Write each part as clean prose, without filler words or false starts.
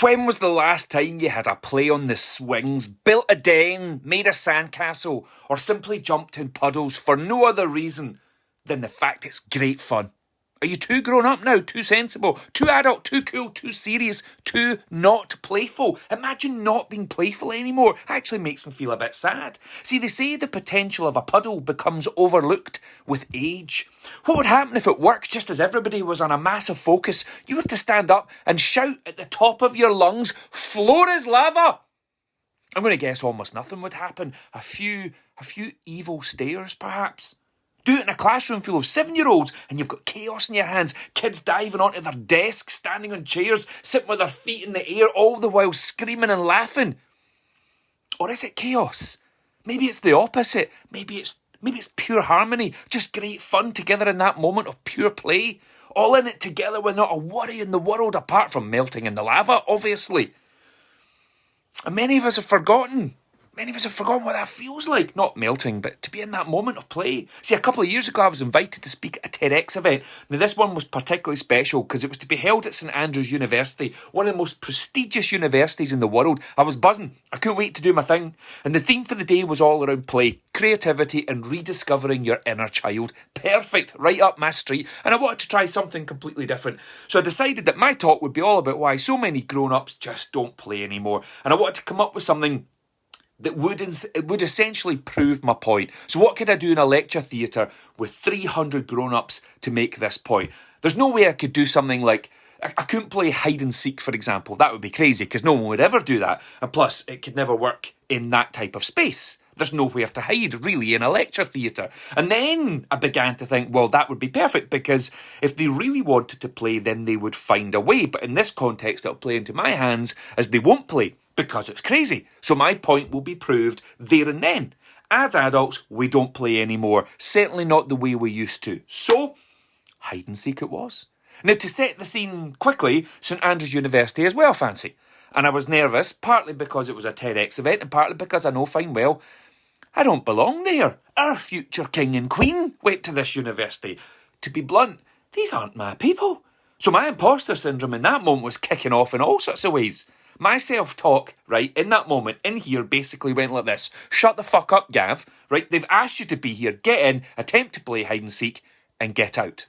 When was the last time you had a play on the swings, built a den, made a sandcastle, or simply jumped in puddles for no other reason than the fact it's great fun? Are you too grown up now, too sensible, too adult, too cool, too serious, too not playful? Imagine not being playful anymore. Actually makes me feel a bit sad. See, they say the potential of a puddle becomes overlooked with age. What would happen if at work, just as everybody was on a massive focus, you were to stand up and shout at the top of your lungs, "Floor is lava"? I'm going to guess almost nothing would happen. A few evil stares, perhaps. Do it in a classroom full of 7-year-olds and you've got chaos in your hands, kids diving onto their desks, standing on chairs, sitting with their feet in the air, all the while screaming and laughing. Or is it chaos? Maybe it's the opposite. Maybe it's pure harmony, just great fun together in that moment of pure play, all in it together with not a worry in the world apart from melting in the lava, obviously. And many of us have forgotten what that feels like. Not melting, but to be in that moment of play. See, a couple of years ago, I was invited to speak at a TEDx event. Now, this one was particularly special because it was to be held at St Andrews University, one of the most prestigious universities in the world. I was buzzing. I couldn't wait to do my thing. And the theme for the day was all around play, creativity, and rediscovering your inner child. Perfect, right up my street. And I wanted to try something completely different. So I decided that my talk would be all about why so many grown-ups just don't play anymore. And I wanted to come up with something that would essentially prove my point. So what could I do in a lecture theatre with 300 grown-ups to make this point? There's no way I could do something like, I couldn't play hide and seek, for example. That would be crazy because no one would ever do that. And plus, it could never work in that type of space. There's nowhere to hide, really, in a lecture theatre. And then I began to think, well, that would be perfect because if they really wanted to play, then they would find a way. But in this context, it'll play into my hands as they won't play because it's crazy. So my point will be proved there and then. As adults, we don't play anymore. Certainly not the way we used to. So, hide and seek it was. Now, to set the scene quickly, St Andrews University is well fancy. And I was nervous, partly because it was a TEDx event and partly because I know fine well I don't belong there. Our future king and queen went to this university. To be blunt, these aren't my people. So my imposter syndrome in that moment was kicking off in all sorts of ways. My self-talk, right, in that moment, in here, basically went like this. Shut the fuck up, Gav. Right, they've asked you to be here. Get in, attempt to play hide and seek, and get out.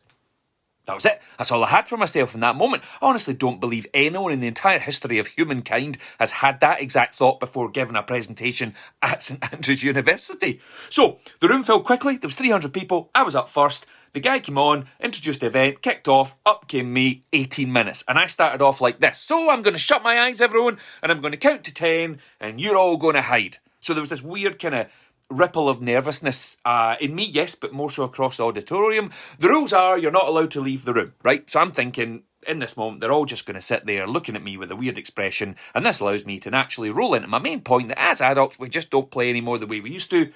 That was it. That's all I had for myself in that moment. I honestly don't believe anyone in the entire history of humankind has had that exact thought before giving a presentation at St Andrews University. So, the room filled quickly. There was 300 people. I was up first. The guy came on, introduced the event, kicked off. Up came me, 18 minutes. And I started off like this. So, I'm going to shut my eyes, everyone, and I'm going to count to 10, and you're all going to hide. So, there was this weird kind of ripple of nervousness in me, yes, but more so across the auditorium. The rules are you're not allowed to leave the room, right? So I'm thinking, in this moment, they're all just going to sit there looking at me with a weird expression, and this allows me to naturally roll into my main point that as adults, we just don't play anymore the way we used to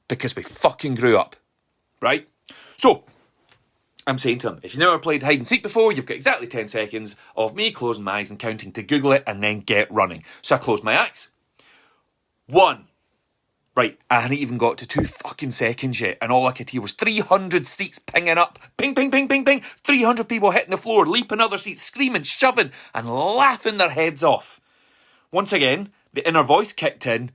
because we fucking grew up, right? So, I'm saying to them, if you've never played hide and seek before, you've got exactly 10 seconds of me closing my eyes and counting to Google it and then get running. So I closed my eyes. 1. Right, I hadn't even got to 2 fucking seconds yet, and all I could hear was 300 seats pinging up. Ping, ping, ping, ping, ping. 300 people hitting the floor, leaping other seats, screaming, shoving, and laughing their heads off. Once again, the inner voice kicked in.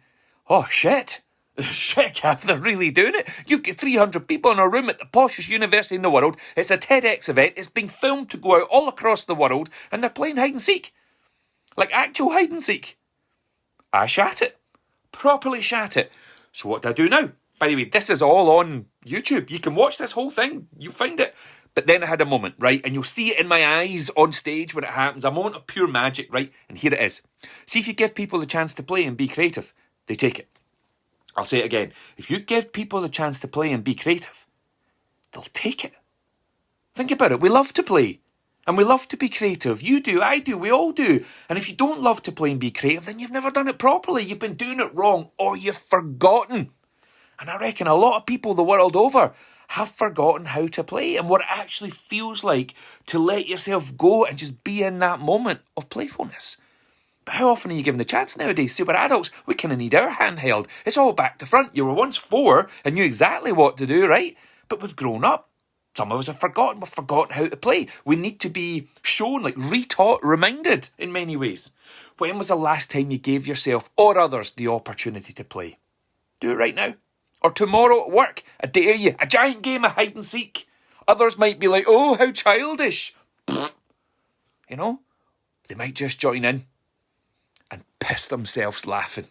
Oh, shit. Shit, Gav, they're really doing it. You've got 300 people in a room at the poshest university in the world. It's a TEDx event. It's being filmed to go out all across the world, and they're playing hide and seek. Like actual hide and seek. I shat it. Properly shat it. So what do I do now? By the way, this is all on YouTube. You can watch this whole thing. You'll find it. But then I had a moment, right? And you'll see it in my eyes on stage when it happens. A moment of pure magic, right? And here it is. See, if you give people the chance to play and be creative, they take it. I'll say it again. If you give people the chance to play and be creative, they'll take it. Think about it. We love to play. And we love to be creative. You do, I do, we all do. And if you don't love to play and be creative, then you've never done it properly. You've been doing it wrong or you've forgotten. And I reckon a lot of people the world over have forgotten how to play and what it actually feels like to let yourself go and just be in that moment of playfulness. But how often are you given the chance nowadays? See, we're adults, we kind of need our handheld. It's all back to front. You were once 4 and knew exactly what to do, right? But we've grown up. Some of us have forgotten. We've forgotten how to play. We need to be shown, retaught, reminded in many ways. When was the last time you gave yourself or others the opportunity to play? Do it right now. Or tomorrow at work. I dare you. A giant game of hide and seek. Others might be like, oh, how childish. They might just join in and piss themselves laughing.